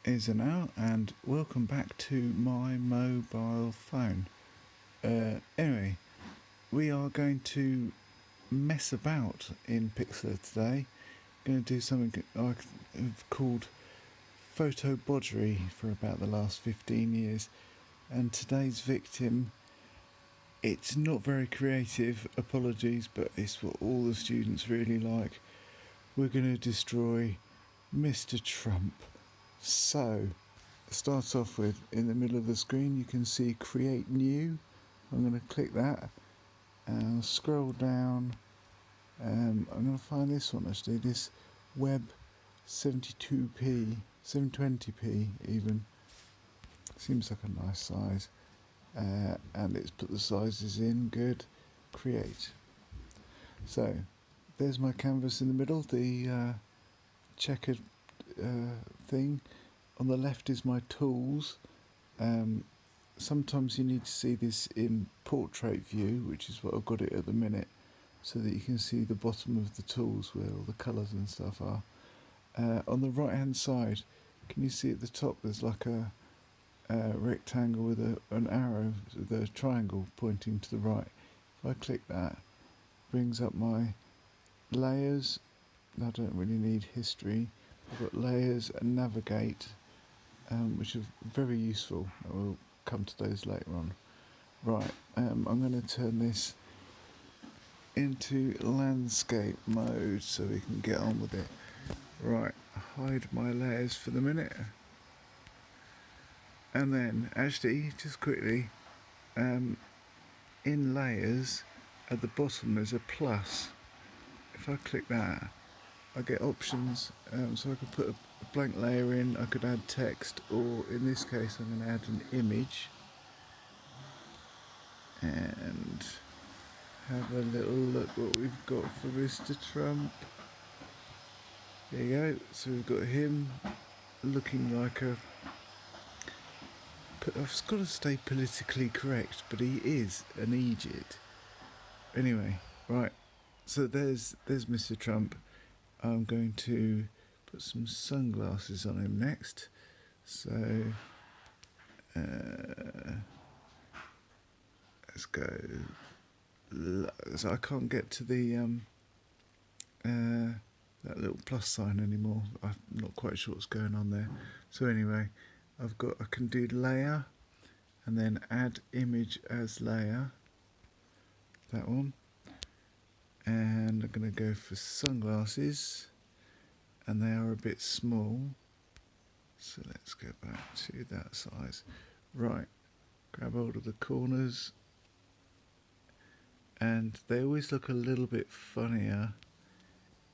is an out, and welcome back to my mobile phone. Anyway, we are going to mess about in PIXLR today. Going to do something I've called photo bodgery for about the last 15 years, and today's victim, it's not very creative, apologies, but it's what all the students really like. We're going to destroy Mr. Trump. So, start off with, in the middle of the screen you can see create new. I'm going to click that and I'll scroll down. I'm going to find this one actually, this web 72p, 720p even. Seems like a nice size. And it's put the sizes in, good. Create. So there's my canvas in the middle, the checkered thing. On the left is my tools. Sometimes you need to see this in portrait view, which is what I've got it at the minute, so that you can see the bottom of the tools where all the colours and stuff are. On the right hand side, can you see at the top there's like a rectangle with an arrow, with a triangle pointing to the right. If I click that, it brings up my layers. I don't really need history. I've got layers and navigate, which are very useful. I will come to those later on. Right, I'm going to turn this into landscape mode so we can get on with it. Right, hide my layers for the minute. And then, actually, just quickly, in layers, at the bottom there's a plus. If I click that, I get options, so I could put a blank layer in, I could add text, or in this case I'm going to add an image and have a little look what we've got for Mr. Trump. There you go, so we've got him looking like a... I've got to stay politically correct, but he is an Egypt. Anyway, right, so there's Mr. Trump. I'm going to put some sunglasses on him next. So let's go. So I can't get to the that little plus sign anymore. I'm not quite sure what's going on there. So anyway, I can do layer and then add image as layer. That one. And I'm going to go for sunglasses, and they are a bit small, so let's go back to that size. Right, grab hold of the corners, and they always look a little bit funnier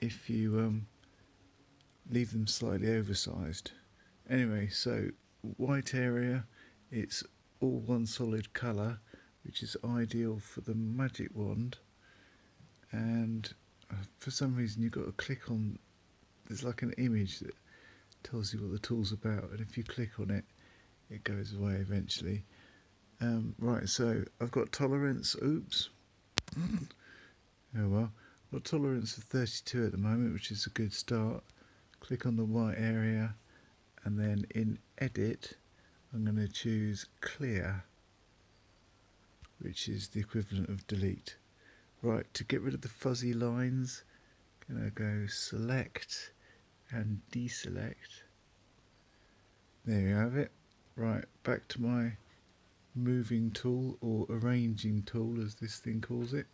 if you leave them slightly oversized. Anyway, so white area, it's all one solid colour, which is ideal for the magic wand. And for some reason you've got to click on, there's like an image that tells you what the tool's about, and if you click on it, it goes away eventually. Right, so I've got tolerance, oops, oh well, I've got tolerance of 32 at the moment, which is a good start. Click on the white area, and then in edit, I'm going to choose clear, which is the equivalent of delete. Right, to get rid of the fuzzy lines, I'm going to go select and deselect. There you have it. Right, back to my moving tool, or arranging tool as this thing calls it,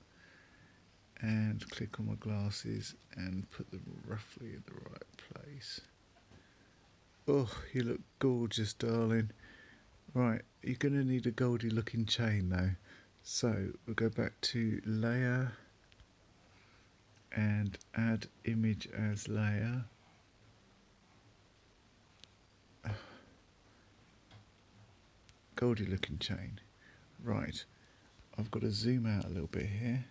and click on my glasses and put them roughly in the right place. Oh, you look gorgeous, darling. Right, you're going to need a goldy looking chain though. So we'll go back to layer and add image as layer. Goldy looking chain. Right, I've got to zoom out a little bit here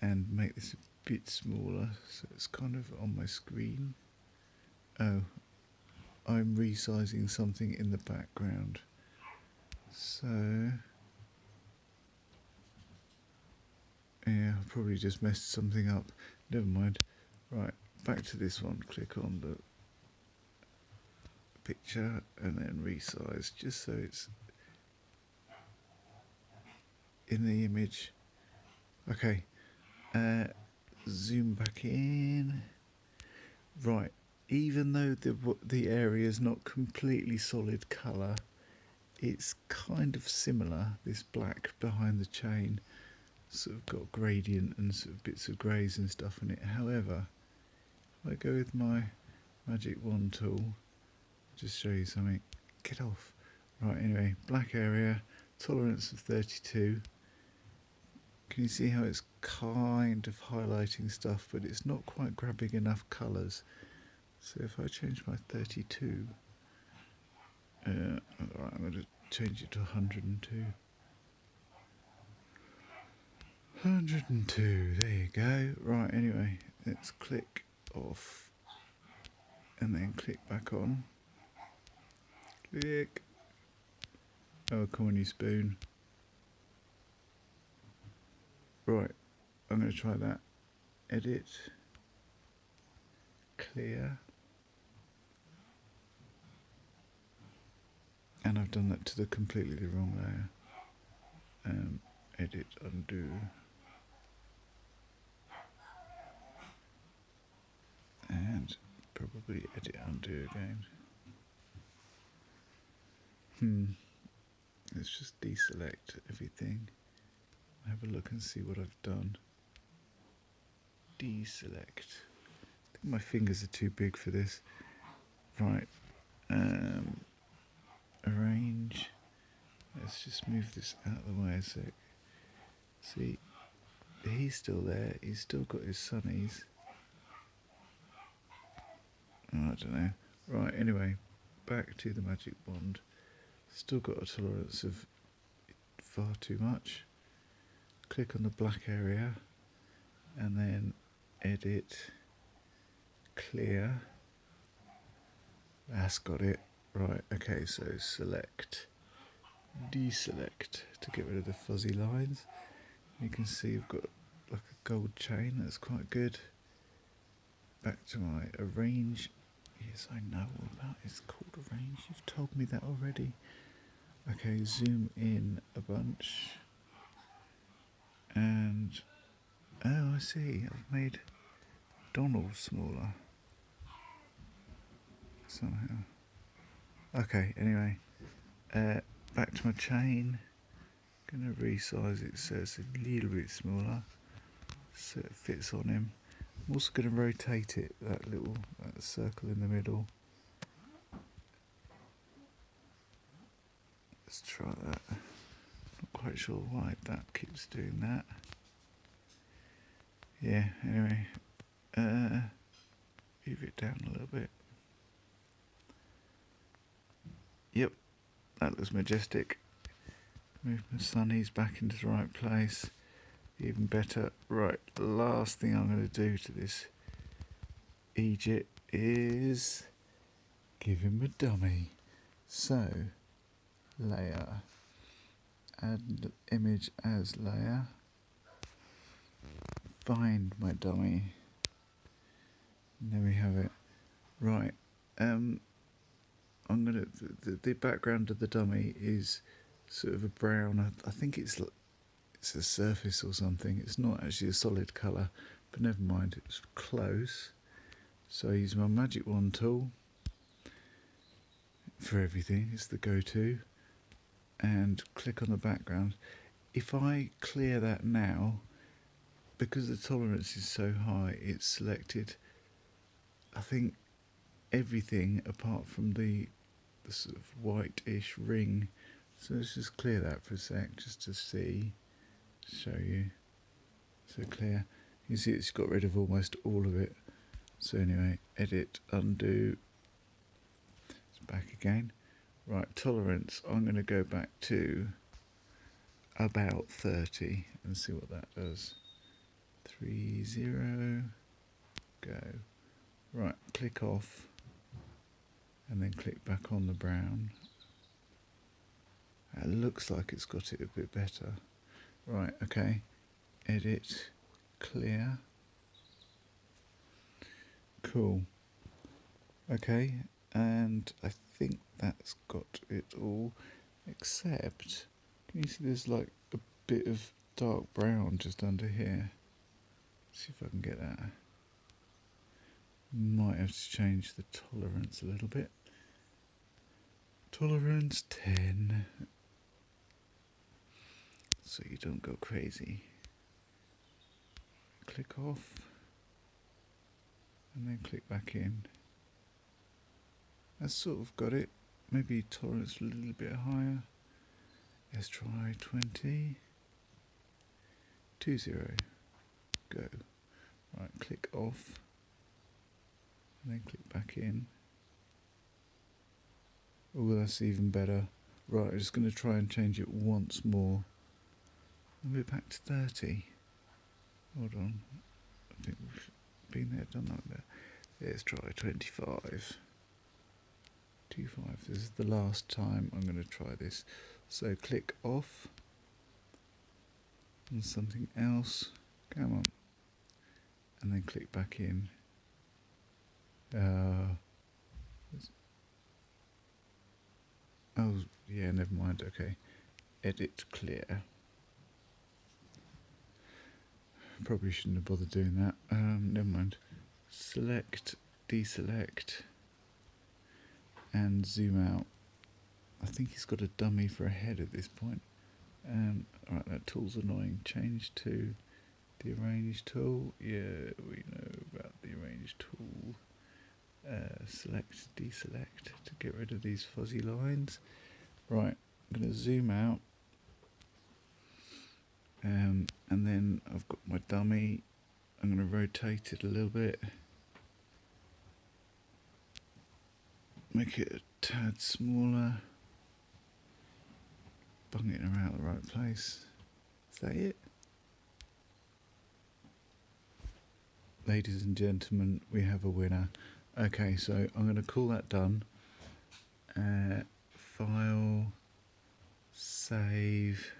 and make this a bit smaller so it's kind of on my screen. Oh, I'm resizing something in the background. So yeah, I probably just messed something up. Never mind. Right, back to this one. Click on the picture and then resize just so it's in the image. Okay, zoom back in. Right, even though the area is not completely solid colour, it's kind of similar. This black behind the chain sort of got gradient and sort of bits of greys and stuff in it. However, if I go with my magic wand tool, just show you something. Get off. Right, anyway, black area, tolerance of 32. Can you see how it's kind of highlighting stuff, but it's not quite grabbing enough colours? So if I change my 32, alright, I'm going to change it to 102. 102, there you go. Right, anyway, let's click off and then click back on. Click. Oh, come on, you spoon. Right, I'm going to try that. Edit. Clear. And I've done that to the completely the wrong layer. Edit, undo. And probably edit, undo again. Let's just deselect everything. Have a look and see what I've done. Deselect. I think my fingers are too big for this. Right. Arrange. Let's just move this out of the way a sec. See, he's still there. He's still got his sunnies. Oh, I don't know. Right, anyway, back to the magic wand. Still got a tolerance of far too much. Click on the black area and then edit, clear. That's got it. Right, okay, so select, deselect to get rid of the fuzzy lines. You can see I've got like a gold chain, that's quite good. Back to my arrange. Yes, I know all about it. It's called arrange. You've told me that already. Okay, zoom in a bunch. And, oh, I see. I've made Donald smaller. Somehow. Okay, anyway. Back to my chain. Gonna resize it so it's a little bit smaller. So it fits on him. I'm also going to rotate it, that circle in the middle. Let's try that. Not quite sure why that keeps doing that. Yeah, anyway. Move it down a little bit. Yep, that looks majestic. Move my sunnies back into the right place. Even better. Right, the last thing I'm going to do to this Egypt is give him a dummy. So, layer, add image as layer, find my dummy, and there we have it. Right, I'm gonna, the background of the dummy is sort of a brown, I think it's a surface or something. It's not actually a solid colour, but never mind, it's close. So I use my magic wand tool for everything, it's the go-to, and click on the background. If I clear that now, because the tolerance is so high, it's selected, I think, everything apart from the sort of whitish ring. So let's just clear that for a sec, just to see, show you. So clear. You see it's got rid of almost all of it. So anyway, edit, undo, it's back again. Right, tolerance, I'm going to go back to about 30 and see what that does. 30, go. Right, click off and then click back on the brown. It looks like it's got it a bit better. Right, okay, edit, clear. Cool. Okay, and I think that's got it all, except, can you see there's like a bit of dark brown just under here? See if I can get that. Might have to change the tolerance a little bit. Tolerance 10, so you don't go crazy. Click off, and then click back in. That's sort of got it. Maybe tolerance a little bit higher. Let's try 20. 20. Go. Right, click off, and then click back in. Oh, that's even better. Right, I'm just going to try and change it once more. And we're back to 30. Hold on. I think we've been there, done that. Let's try 25. 25. This is the last time I'm going to try this. So click off. And something else. Come on. And then click back in. Oh, yeah, never mind. Okay. Edit clear. Probably shouldn't have bothered doing that. Never mind. Select, deselect, and zoom out. I think he's got a dummy for a head at this point. Alright, that tool's annoying. Change to the arrange tool. Yeah, we know about the arrange tool. Select, deselect to get rid of these fuzzy lines. Right, I'm going to zoom out. And then I've got my dummy. I'm going to rotate it a little bit. Make it a tad smaller. Bung it around the right place. Is that it? Ladies and gentlemen, we have a winner. Okay, so I'm going to call that done. File, save.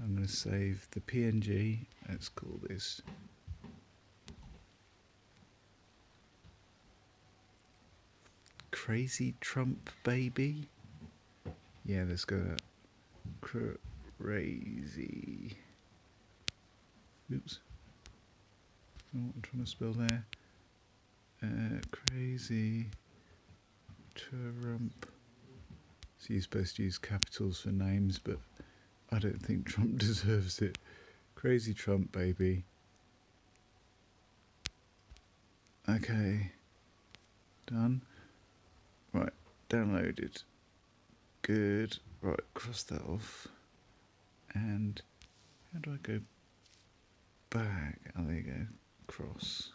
I'm going to save the PNG. Let's call this Crazy Trump Baby. Yeah, let's go that. Crazy. Oops. Know what I'm trying to spell there. Crazy Trump. So you're supposed to use capitals for names, but I don't think Trump deserves it. Crazy Trump Baby. Okay. Done. Right, downloaded. Good. Right, cross that off. And how do I go back? Oh, there you go. Cross.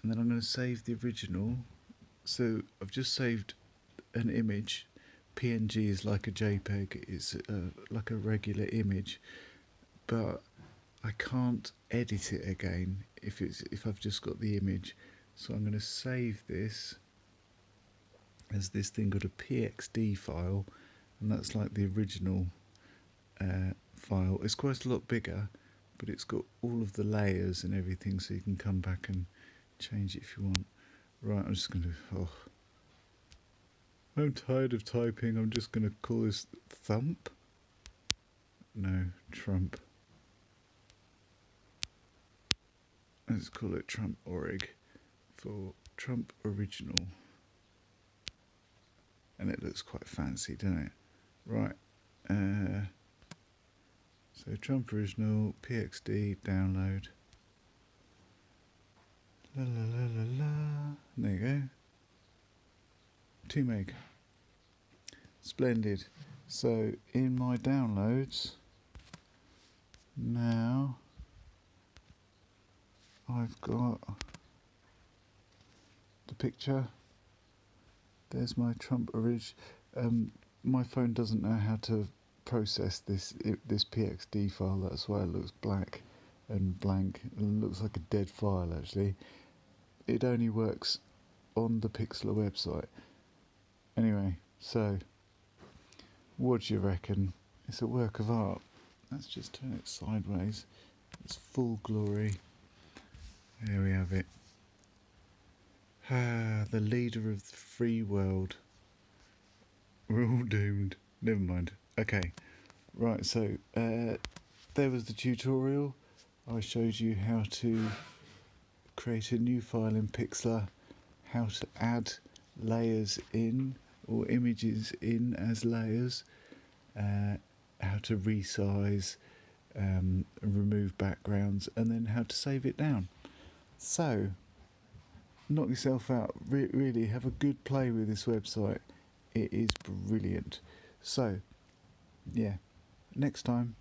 And then I'm going to save the original. So I've just saved an image. PNG is like a JPEG. It's like a regular image, but I can't edit it again if I've just got the image. So I'm going to save this as this thing got a PXD file, and that's like the original file. It's quite a lot bigger, but it's got all of the layers and everything, so you can come back and change it if you want. Right, I'm just going to... I'm tired of typing. I'm just going to call this Thump. No, Trump. Let's call it Trump Org for Trump Original. And it looks quite fancy, doesn't it? Right. So Trump Original, PXD, download. La la la la la. There you go. 2 meg. Splendid. So in my downloads now I've got the picture. There's my Trump Orig. My phone doesn't know how to process this PXD file. That's why it looks black and blank. It looks like a dead file actually. It only works on the PIXLR website. Anyway, so what do you reckon? It's a work of art. Let's just turn it sideways. It's full glory. There we have it. Ah, the leader of the free world. We're all doomed. Never mind. Okay, right, so there was the tutorial. I showed you how to create a new file in PIXLR, how to add layers in or images in as layers, how to resize, remove backgrounds, and then how to save it down. So knock yourself out, really have a good play with this website. It is brilliant. So yeah, next time.